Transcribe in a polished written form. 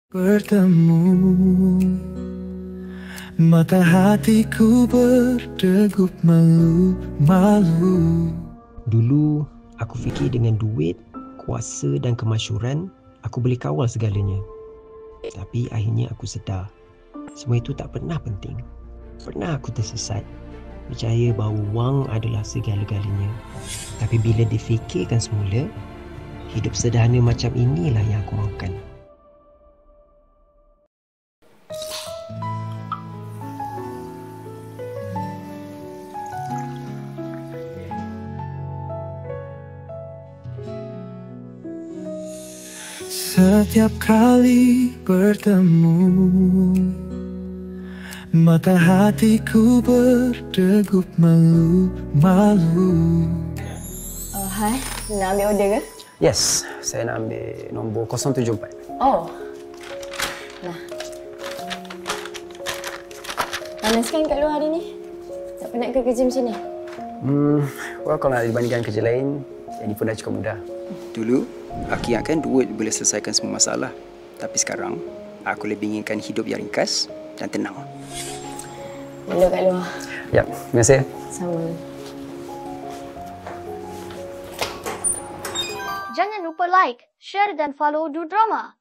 Bertemu, mata hatiku berdegup malu-malu. Dulu, aku fikir dengan duit, kuasa dan kemasyhuran, aku boleh kawal segalanya. Tapi akhirnya aku sedar, semua itu tak pernah penting. Pernah aku tersesat, percaya bahawa wang adalah segala-galanya. Tapi bila difikirkan semula, hidup sederhana macam inilah yang aku mahukan. Setiap kali bertemu, mata hatiku berdegup malu-malu. Hai, nak ambil order ke? Yes, saya nak ambil nombor 074. Oh. Nah. Panas kan kat luar hari ni? Tak penat ke kerja macam ni? Well, kalau nak dibandingkan kerja lain, ini pun dah cukup mudah. Dulu, aku ingatkan duit boleh selesaikan semua masalah. Tapi sekarang, aku lebih inginkan hidup yang ringkas dan tenang. Duduk kat luar. Ya, terima kasih. Sama. Jangan lupa like, share dan follow Du Drama.